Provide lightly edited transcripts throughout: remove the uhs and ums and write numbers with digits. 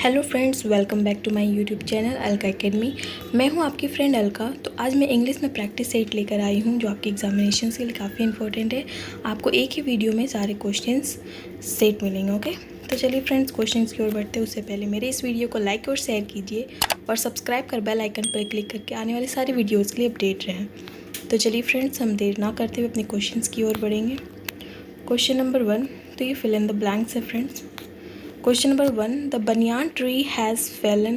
Hello friends, welcome back to my YouTube channel Alka academy. मैं हूं आपकी फ्रेंड अलका। तो आज मैं इंग्लिश में प्रैक्टिस सेट लेकर आई हूं जो आपके एग्जामिनेशन के लिए काफ़ी इंपॉर्टेंट है। आपको एक ही वीडियो में सारे क्वेश्चंस सेट मिलेंगे। ओके, तो चलिए फ्रेंड्स, क्वेश्चंस की ओर बढ़ते हैं उससे पहले मेरे इस वीडियो को लाइक और शेयर कीजिए और सब्सक्राइब कर बेल आइकन पर क्लिक करके आने वाली सारी वीडियोज़ के लिए अपडेट रहें। तो चलिए फ्रेंड्स, हम देर ना करते हुए अपने क्वेश्चन की ओर बढ़ेंगे। क्वेश्चन नंबर 1, तो ये फिल इन द ब्लैंक्स है friends. Question number 1, the banyan tree has fallen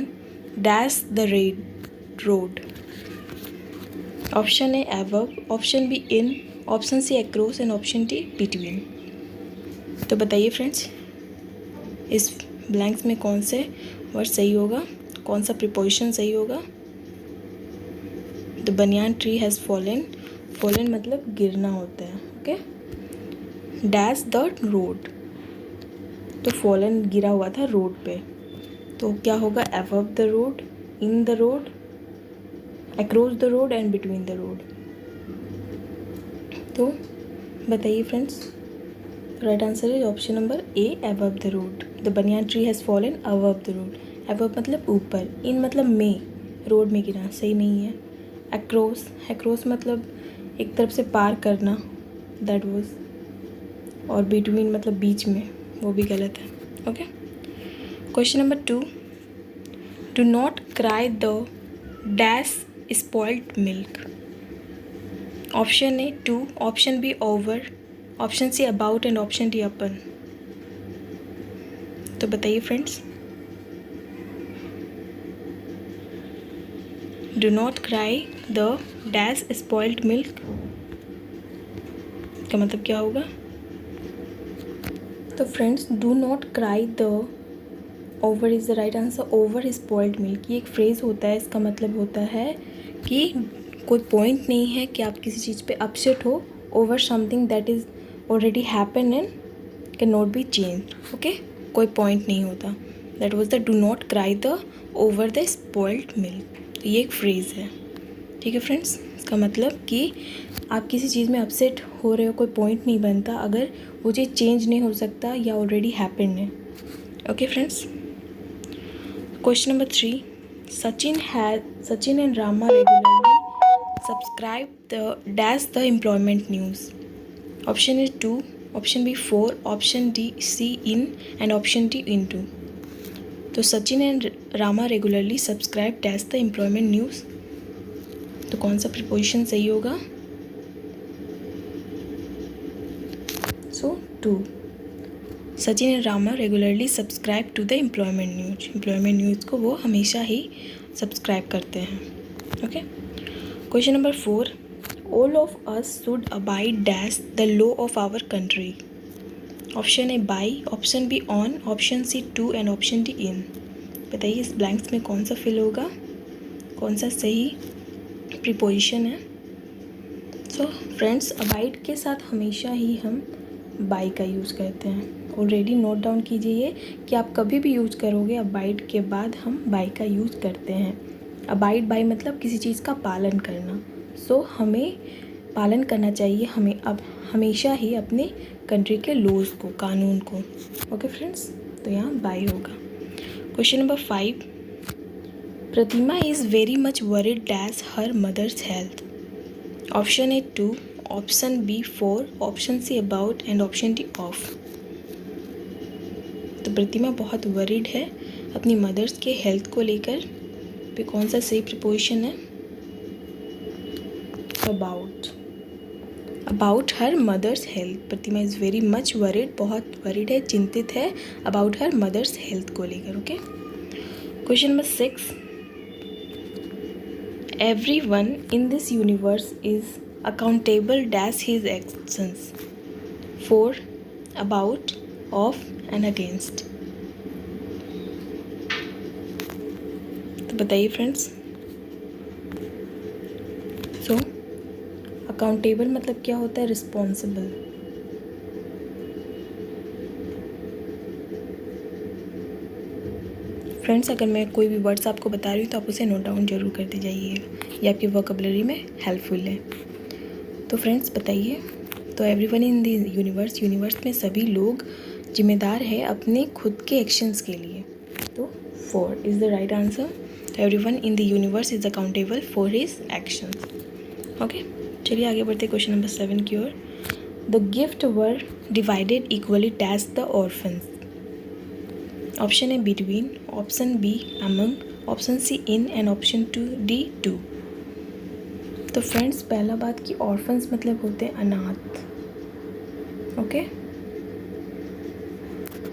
dash the road. Option A above, option B in, option C across and option D between. तो बताइए friends, इस blanks में कौन से word सही होगा, कौन सा प्रीपोजिशन सही होगा। The banyan tree has fallen, fallen मतलब गिरना होता है। ओके, डैश द रोड, तो फॉलन गिरा हुआ था रोड पे, तो क्या होगा above the road, in the road, across the road and between the road. तो बताइए friends, right answer is option number A above the road. The banyan tree has fallen above the road. Above मतलब ऊपर, इन मतलब में, road में गिरा, सही नहीं है। अक्रॉस, अक्रॉस मतलब एक तरफ से पार करना, दैट वाज, और बिटवीन मतलब बीच में, वो भी गलत है। Okay, question number 2, do not cry the dash spoiled milk. Option A 2, option B over, option C about and option D upon. तो बताइए friends, do not cry the dash spoiled milk का मतलब क्या होगा। तो friends, do not cry the over is the right answer. Over spoiled milk, ये एक phrase होता है, इसका मतलब होता है कि कोई पॉइंट नहीं है कि आप किसी चीज़ पे अपसेट हो over something that is already happen and can not be change. Okay, कोई पॉइंट नहीं होता। That was the do not cry the over the spoiled milk. तो ये एक फ्रेज़ है, ठीक है फ्रेंड्स। इसका मतलब कि आप किसी चीज़ में अपसेट हो रहे हो, कोई पॉइंट नहीं बनता अगर वो चीज़ चेंज नहीं हो सकता या ऑलरेडी हैपेंड है। Okay friends, question number 3, Sachin and Rama regularly subscribe the dash the employment news. Option is 2, option B 4, option D C in and option D in 2। तो Sachin and Rama regularly subscribe dash the employment news, तो कौन सा preposition सही होगा। So 2, Sachin and Rama regularly subscribe to the employment news. Employment news को वो हमेशा ही subscribe करते हैं। Okay, question number 4, all of us should abide dash the law of our country. Option A by, option B on, option C 2 and option D in. बताइए इस blanks में कौन सा फिल होगा, कौन सा सही प्रीपोजिशन है। सो फ्रेंड्स, अबाइड के साथ हमेशा ही हम बाई का यूज़ करते हैं। ऑलरेडी नोट डाउन कीजिए ये कि आप कभी भी यूज़ करोगे अबाइड के बाद हम बाई का यूज़ करते हैं। अबाइड बाई मतलब किसी चीज़ का पालन करना। सो हमें पालन करना चाहिए, हमें अब हमेशा ही अपने कंट्री के लॉज को, कानून को। ओके फ्रेंड्स, तो यहाँ बाई होगा। Question number 5, Pratima is very much worried dash her mother's health. Option A 2, option B 4, option C about and option D of. तो प्रतिमा बहुत वरीड है अपनी मदर्स के हेल्थ को लेकर, पे कौन सा सही प्रीपोजिशन है। About, about her mother's health. Pratima is very much worried, बहुत वरीड है, चिंतित है अबाउट हर मदर्स हेल्थ को लेकर। Okay, question number 6, everyone in this universe is accountable dash his actions. 4, about, of and against. तो बताइए friends, सो accountable मतलब क्या होता है, रिस्पॉन्सिबल। फ्रेंड्स, अगर मैं कोई भी वर्ड्स आपको बता रही हूँ तो आप उसे नोट डाउन जरूर करते जाइए, ये आपकी वोकैबुलरी में हेल्पफुल है। तो फ्रेंड्स बताइए, तो everyone in the universe, universe में सभी लोग जिम्मेदार है अपने खुद के एक्शंस के लिए। तो 4 is the right answer. Everyone in the universe is accountable for his actions. Okay, चलिए आगे बढ़ते क्वेश्चन नंबर 7 की ओर. The gift were divided equally dash the orphans. Option A between, option B among, option C in and option D to. तो friends, पहला बात कि orphans मतलब होते हैं अनाथ. ओके,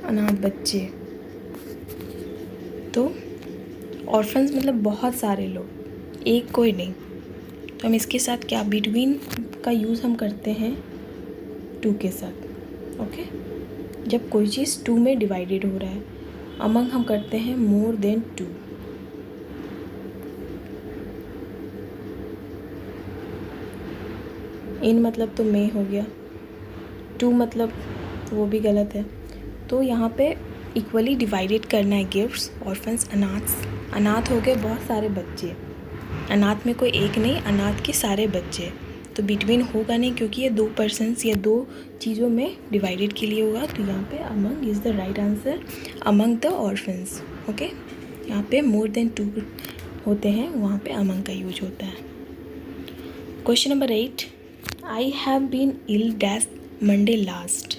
अनाथ बच्चे. तो ऑर्फन्स मतलब बहुत सारे लोग, एक कोई नहीं. तो हम इसके साथ क्या बिटवीन का यूज़ हम करते हैं टू के साथ. ओके, जब कोई चीज़ टू में डिवाइडेड हो रहा है. अमंग हम करते हैं मोर देन टू. इन मतलब तो में हो गया. टू मतलब वो भी गलत है. तो यहाँ पे इक्वली डिवाइडेड करना है गिफ्ट्स. ऑर्फन्स अनाथ हो गए बहुत सारे बच्चे. अनाथ में कोई एक नहीं, अनाथ के सारे बच्चे. तो बिटवीन होगा नहीं क्योंकि ये 2 पर्सन्स या 2 चीज़ों में डिवाइडेड के लिए होगा. तो यहाँ पे among is the right answer. Among the orphans. Okay, यहाँ पे मोर देन 2 होते हैं, वहाँ पे अमंग का यूज होता है. Question number 8. I have been ill dash Monday last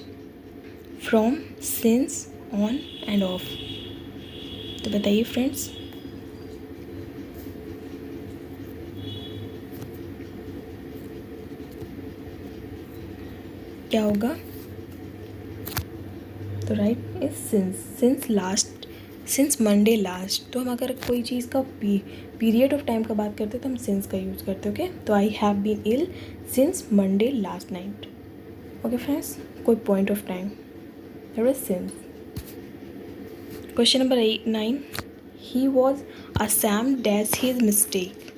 from since on and of. तो बताइए फ्रेंड्स, क्या होगा. तो right is since last, since Monday last. तो हम अगर कोई चीज़ का पीरियड ऑफ टाइम का बात करते हैं तो हम सिंस का यूज़ करते हैं. ओके, तो I have been ill since Monday last night. Okay friends, कोई point of time, that is since. Question number 9. He was ashamed dash his mistake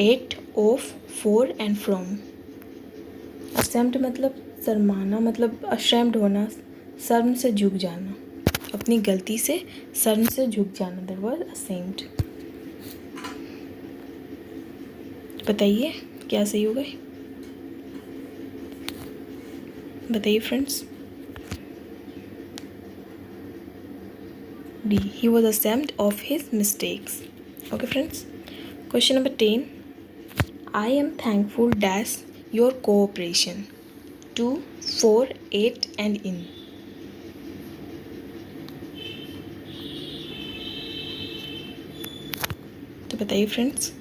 8 of 4 and from. Ashamed मतलब शर्माना, मतलब अशैम्ड होना, शर्म से झुक जाना, अपनी गलती से शर्म से झुक जाना. That was ashamed. बताइए क्या सही होगा, बताइए friends. D, he was ashamed of his mistakes. Okay friends. Question number 10. I am thankful dash your cooperation 2, 4, 8 and in. तो बताइए friends.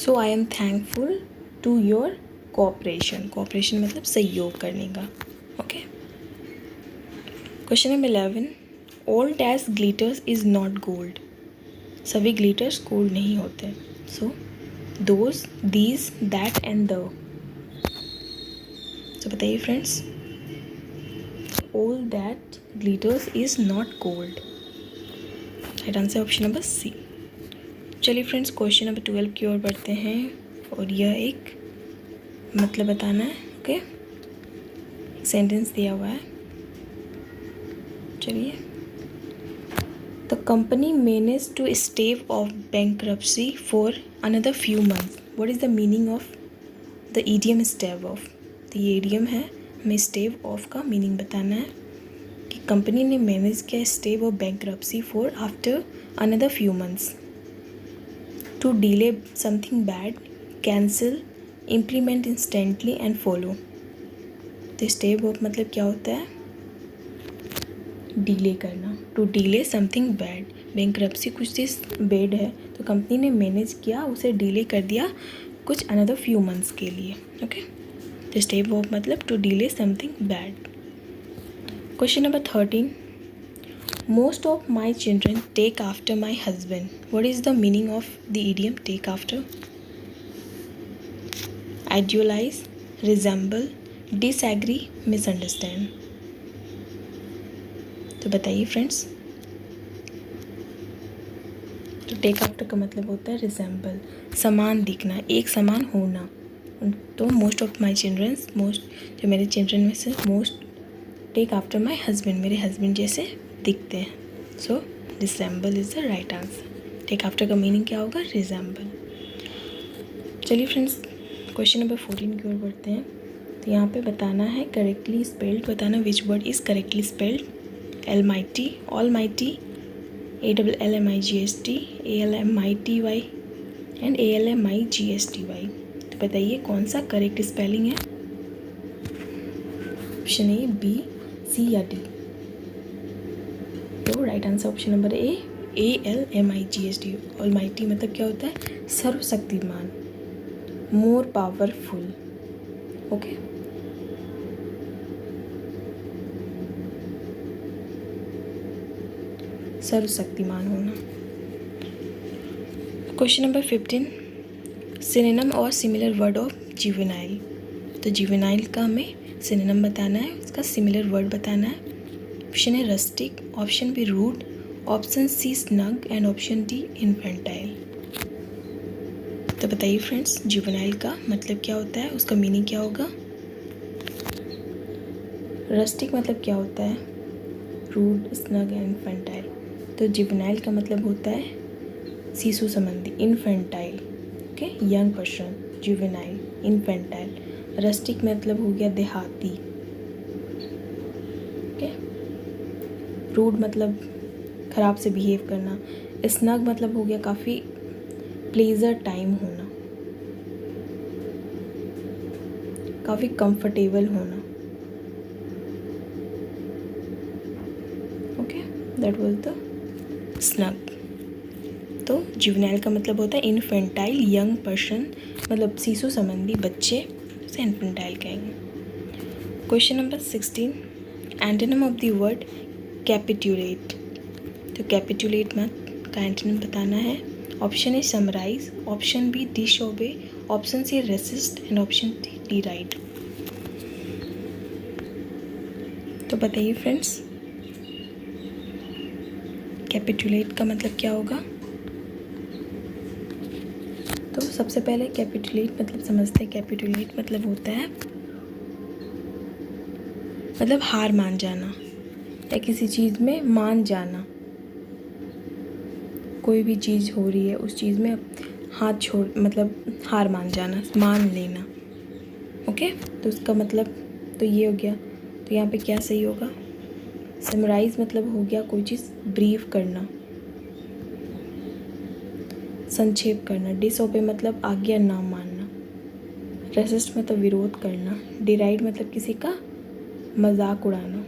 So I am thankful to your cooperation. Cooperation मतलब सहयोग करने का. Okay. Question number 11. All dash glitters is not gold. सभी glitters gold नहीं होते. So those, these, that and the. तो बताइए friends, all that glitters is not gold. Right answer option number C. चलिए फ्रेंड्स, क्वेश्चन नंबर 12 की ओर बढ़ते हैं और यह एक मतलब बताना है. ओके, एक सेंटेंस दिया हुआ है. चलिए. The company manage to stave off bankruptcy for another few months. What is the meaning of the idiom stave off. तो ये ईडियम है, हमें स्टेव ऑफ का मीनिंग बताना है कि कंपनी ने मैनेज किया stave off bankruptcy for after another few months. To delay something bad, cancel, implement instantly and follow. तो स्टेव ऑफ मतलब क्या होता है, डिले करना. To delay something bad, bankruptcy कुछ चीज़ बैड है तो कंपनी ने मैनेज किया, उसे डिले कर दिया कुछ अनदर फ्यू मंथ्स के लिए. ओके, तो स्टेव ऑफ मतलब to delay something bad. Question number 13. Most of my children take after my husband. What is the meaning of the idiom take after. Idealise, resemble, disagree, misunderstand. तो बताइए friends. तो take after का मतलब होता है resemble, समान दिखना, एक समान होना. तो most of my children, most जो मेरे चिल्ड्रन में से most take after my husband, मेरे हस्बैंड जैसे दिखते हैं. So resemble is the right answer. Take after का मीनिंग क्या होगा, रिजेंबल. चलिए फ्रेंड्स, क्वेश्चन नंबर 14 की ओर बढ़ते हैं. तो यहाँ पे बताना है करेक्टली स्पेल्ड, बताना which word is correctly spelled. almighty, almighty, ALLMIGHT, ALMITY and ALMIGHTY। तो बताइए कौन सा करेक्ट स्पेलिंग है? ऑप्शन ए, बी, सी या डी? तो right answer option number A, ALMIGHT। Almighty मतलब क्या होता है? सर्वशक्तिमान, मोर पावरफुल। ओके, सर्वशक्तिमान होना। क्वेश्चन नंबर 15, सिनोनिम और सिमिलर वर्ड ऑफ जुवेनाइल। तो जुवेनाइल का हमें सिनोनिम बताना है, उसका सिमिलर वर्ड बताना है। ऑप्शन है rustic, option B rude, option C snug and option D infantile. तो बताइए फ्रेंड्स, जुवेनाइल का मतलब क्या होता है, उसका मीनिंग क्या होगा? रस्टिक मतलब क्या होता है? Rude, snug and infantile. तो जुवेनाइल का मतलब होता है शिशु संबंधी, infantile. Okay, young person, juvenile, infantile. Rustic मतलब हो गया देहाती। ओके, रूड मतलब ख़राब से बिहेव करना। स्नग मतलब हो गया काफ़ी प्लेजर टाइम होना, काफ़ी कंफर्टेबल होना। Okay, that was the snug. तो जुवेनाइल का मतलब होता है इन्फेंटाइल, यंग पर्सन, मतलब शिशु संबंधी, बच्चे से इन्फेंटाइल कहेंगे। Question number 16, antonym of the word capitulate. तो कैपिटुलेट का एंटोनिम बताना है। Option A summarize, option B disobey, option C resist and option D deride. तो बताइए फ्रेंड्स, कैपिटुलेट का मतलब क्या होगा? तो सबसे पहले कैपिटुलेट मतलब समझते हैं। कैपिटुलेट मतलब होता है मतलब हार मान जाना या किसी चीज़ में मान जाना। कोई भी चीज़ हो रही है उस चीज़ में हाथ छोड़, मतलब हार मान जाना, मान लेना। ओके, तो उसका मतलब तो ये हो गया। तो यहाँ पे क्या सही होगा? समराइज मतलब हो गया कोई चीज़ ब्रीफ करना, संक्षेप करना। डिसओबे मतलब आज्ञा ना मानना। रेसिस्ट मतलब विरोध करना। डिराइड मतलब किसी का मजाक उड़ाना,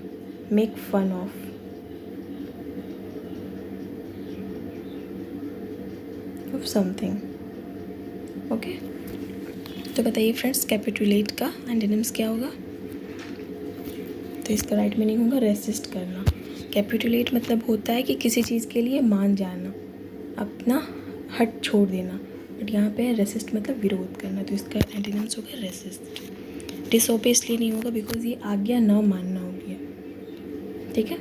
make fun of something. Okay, तो बताइए फ्रेंड्स, कैपिटुलेट का एंटोनिम्स क्या होगा? तो इसका राइट मीनिंग होगा रेसिस्ट करना। कैपिटुलेट मतलब होता है कि किसी चीज़ के लिए मान जाना, अपना हट छोड़ देना। बट यहाँ पे रेसिस्ट मतलब विरोध करना, तो इसका एंटोनिम्स होगा रेसिस्ट। डिसओबे इसलिए नहीं होगा बिकॉज ये आज्ञा न मानना हो गया। ठीक है,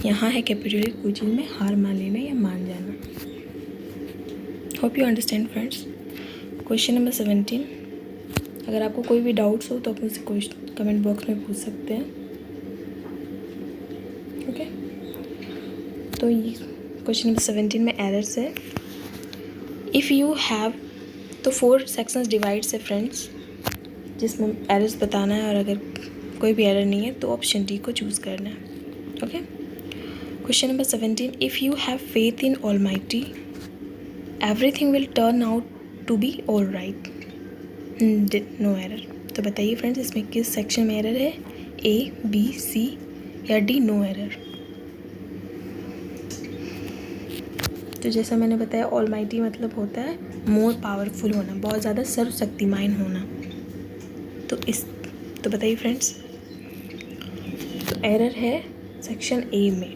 यहाँ है कैपिटुलेट, कोई चीज़ में हार मान लेना या मान जाना। Hope you understand friends. Question number 17, अगर आपको कोई भी डाउट्स हो तो आप मुझसे क्वेश्चन कमेंट बॉक्स में पूछ सकते हैं। ओके, तो ये क्वेश्चन नंबर 17 में एरर्स है। इफ़ यू हैव, तो 4 सेक्शंस डिवाइड्स है फ्रेंड्स, जिसमें एरर्स बताना है, और अगर कोई भी एरर नहीं है तो ऑप्शन डी को चूज़ करना है। Okay, question number 17, if you have faith in almighty everything will turn out to be all right, no error. तो बताइए फ्रेंड्स, इसमें किस सेक्शन में एरर है? ए, बी, सी या डी, नो एरर? तो जैसा मैंने बताया, ऑलमाइटी मतलब होता है मोर पावरफुल होना, बहुत ज़्यादा सर्वशक्तिमान होना। तो बताइए फ्रेंड्स, तो एरर है सेक्शन ए में,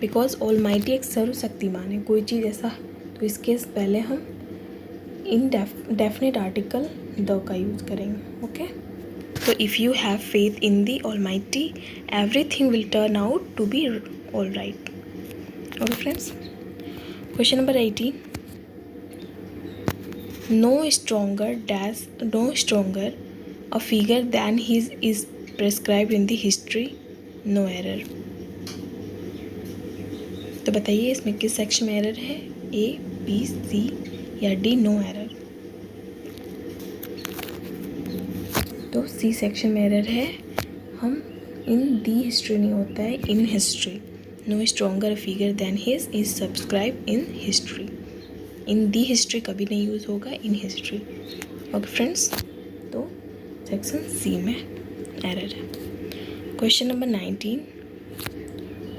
बिकॉज ऑलमाइटी एक सर्वशक्तिमान है, कोई चीज़ ऐसा। तो इसके पहले हम डेफिनेट आर्टिकल द का यूज़ करेंगे। ओके, तो if you have faith in the almighty everything will turn out to be all right. Okay friends, question number 18, no stronger a figure than his is prescribed in the history, no error. तो बताइए इसमें किस section में error है? ए, B, सी या D, no error? तो C section में error है। हम इन दी हिस्ट्री नहीं होता है, in history. No stronger figure then his is subscribe in history. In the history कभी नहीं यूज़ होगा, इन हिस्ट्री। ओके फ्रेंड्स, तो सेक्शन सी में एरर है। Question number 19,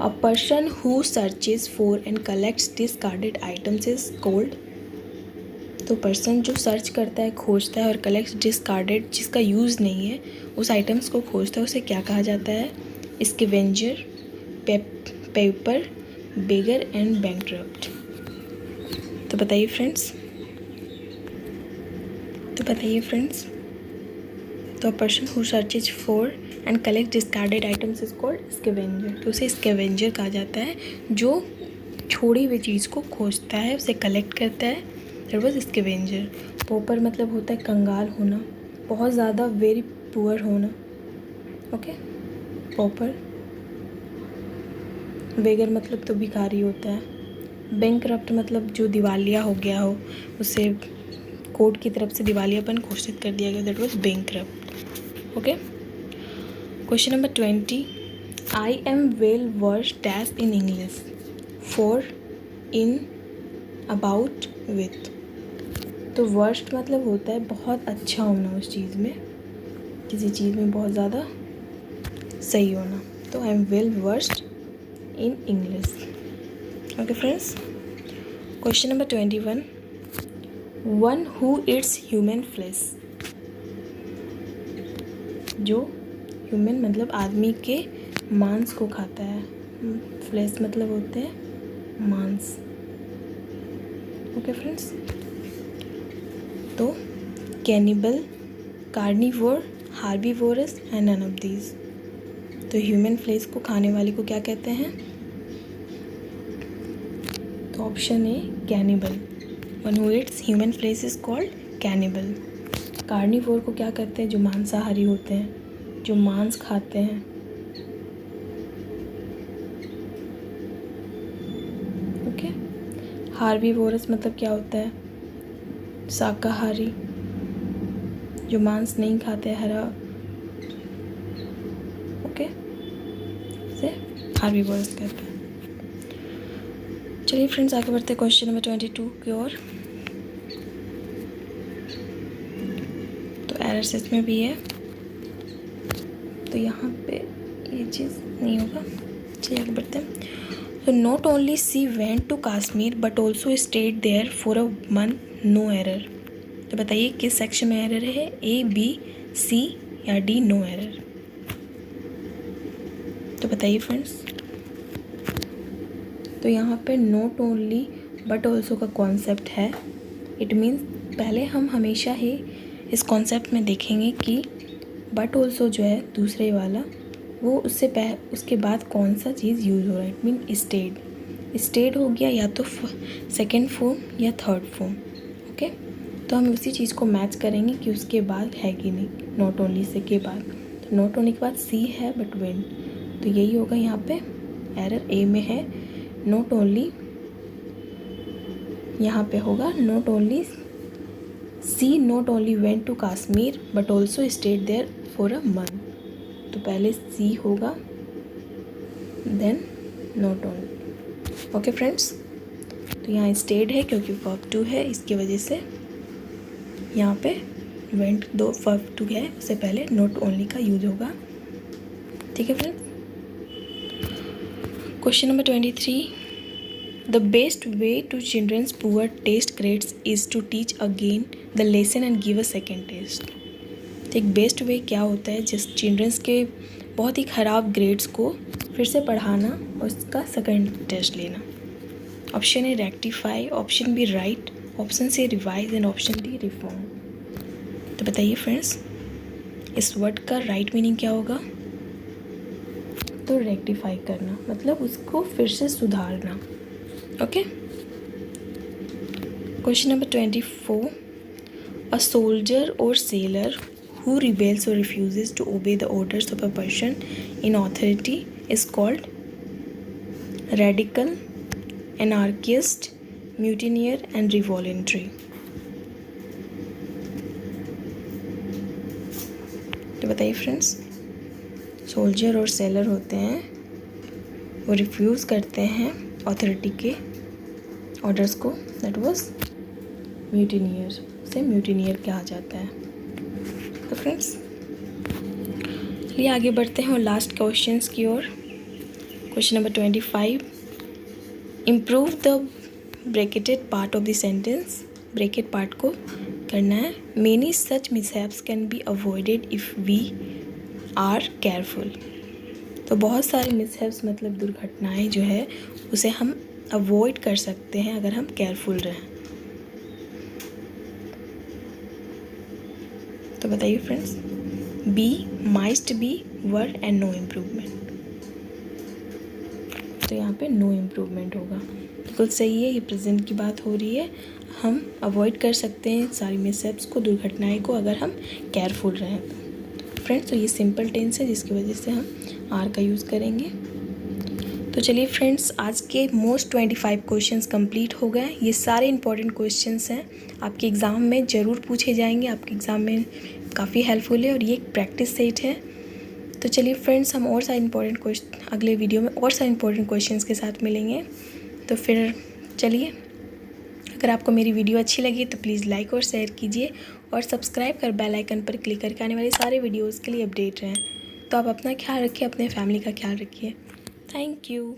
a person who searches for and collects discarded items is called. तो person जो search करता है, खोजता है और कलेक्ट्स डिस्कार्डेड, जिसका यूज़ नहीं है, उस आइटम्स को खोजता है, उसे क्या कहा जाता है? Scavenger, paper, beggar and bankrupt. तो बताइए फ्रेंड्स, तो अ person who searches for and collect discarded items is called scavenger. तो उसे स्कैवेंजर कहा जाता है, जो छोड़ी हुई चीज़ को खोजता है, उसे कलेक्ट करता है, दैट वाज स्कैवेंजर। पॉपर मतलब होता है कंगाल होना, बहुत ज़्यादा वेरी पुअर होना। Okay, pauper. बेगर मतलब तो भिखारी होता है। बैंकरप्ट मतलब जो दिवालिया हो गया हो, उसे कोर्ट की तरफ से दिवालियापन घोषित कर दिया गया, that was bankrupt. Okay, question number 20, I am well versed dash in English, for, in, about, with. तो वर्स्ट मतलब होता है बहुत अच्छा होना उस चीज़ में, किसी चीज़ में बहुत ज़्यादा सही होना। तो I am well versed in English. Okay friends, question number 21, one who eats human flesh. जो ह्यूमन मतलब आदमी के मांस को खाता है, फ्लेश मतलब होते हैं मांस। ओके फ्रेंड्स, तो cannibal, carnivore, herbivorous and none of these. तो ह्यूमन फ्लेश को खाने वाले को क्या कहते हैं? तो option A cannibal, one who eats human flesh is called cannibal. Carnivore को क्या कहते हैं? जो मांसाहारी होते हैं, जो मांस खाते हैं। ओके, हार्बीवोरस मतलब क्या होता है? शाकाहारी, जो मांस नहीं खाते, हरा। ओके, से हार्बीवोरस कहते हैं। चलिए फ्रेंड्स, आगे बढ़ते हैं क्वेश्चन नंबर 22 की ओर। तो एरर्स इसमें भी है, तो यहाँ पे ये चीज़ नहीं होगा। चलिए आगे बढ़ते हैं। तो not only she went to Kashmir but also stayed there for a month, no error. तो बताइए किस सेक्शन में एरर है? ए, बी, सी या डी, नो एरर। तो बताइए फ्रेंड्स। तो यहाँ पे नॉट ओनली बट ऑल्सो का कॉन्सेप्ट है। इट मीन्स पहले हम हमेशा ही इस कॉन्सेप्ट में देखेंगे कि बट ऑल्सो जो है दूसरे वाला, वो उसके बाद कौन सा चीज़ यूज़ हो रहा है। इट मीन स्टेड हो गया या तो सेकेंड फॉर्म या थर्ड फॉर्म। ओके, तो हम उसी चीज़ को मैच करेंगे कि उसके बाद है कि नहीं, नॉट ओनली से के बाद। तो नॉट ओनली के बाद सी है बट वेन, तो यही होगा यहाँ पे। एरर ए में है नॉट ओनली, यहाँ पे होगा not only she not only went to Kashmir but also stayed there for a month. तो पहले सी होगा then not only. Okay friends, तो यहाँ स्टेड है क्योंकि वर्ब टू है, इसकी वजह से यहाँ पे वेंट दो वर्ब टू है, उससे पहले नॉट ओनली का यूज होगा। ठीक है friends, question number 23, the best way to children's poor test grades is to teach again the lesson and give a second test. तो एक बेस्ट वे क्या होता है जिस चिल्ड्रंस के बहुत ही ख़राब ग्रेड्स को फिर से पढ़ाना और उसका सेकेंड टेस्ट लेना। Option A rectify, option B right, option C revise and option D reform. तो बताइए फ्रेंड्स, इस वर्ड का राइट मीनिंग क्या होगा? तो रेक्टिफाई करना मतलब उसको फिर से सुधारना। Okay, question number 24, a soldier और seller who rebels or refuses to obey the orders of a person in authority is called radical, anarchist, mutineer and revolutionary। तो बताइए फ्रेंड्स, सोल्जर और सेलर होते हैं वो रिफ्यूज़ करते हैं अथॉरिटी के ऑर्डर्स को, दैट वाज म्यूटिनियर, से म्यूटिनियर कहा जाता है। तो फ्रेंड्स चलिए आगे बढ़ते हैं और लास्ट क्वेश्चंस की ओर। Question number 25, improve the bracketed part of the sentence. Bracket part को करना है। Many such mishaps can be avoided if we are careful. तो बहुत सारे मिसहैप्स मतलब दुर्घटनाएं जो है उसे हम अवॉइड कर सकते हैं अगर हम केयरफुल रहें। तो बताइए फ्रेंड्स, बी माइस्ट beware and no improvement. तो यहाँ पे नो इम्प्रूवमेंट होगा, बिल्कुल सही है। ये प्रेजेंट की बात हो रही है। हम अवॉइड कर सकते हैं सारी मिसहैप्स को, दुर्घटनाएं को, अगर हम केयरफुल रहें तो। फ्रेंड्स तो ये सिंपल टेंस है जिसकी वजह से हम आर का यूज़ करेंगे। तो चलिए फ्रेंड्स, आज के मोस्ट 25 क्वेश्चंस कंप्लीट हो गए। ये सारे इंपॉर्टेंट क्वेश्चंस हैं, आपके एग्ज़ाम में ज़रूर पूछे जाएंगे, आपके एग्ज़ाम में काफ़ी हेल्पफुल है और ये एक प्रैक्टिस सेट है। तो चलिए फ्रेंड्स, हम और सारे इंपॉर्टेंट क्वेश्चन अगले वीडियो में और सारे इंपॉर्टेंट क्वेश्चंस के साथ मिलेंगे। तो फिर चलिए, अगर आपको मेरी वीडियो अच्छी लगी तो प्लीज़ लाइक और शेयर कीजिए और सब्सक्राइब कर बेल आइकन पर क्लिक करके आने वाले सारे वीडियोज़ के लिए अपडेट रहें। तो आप अपना ख्याल रखिए, अपने फैमिली का ख्याल रखिए। Thank you.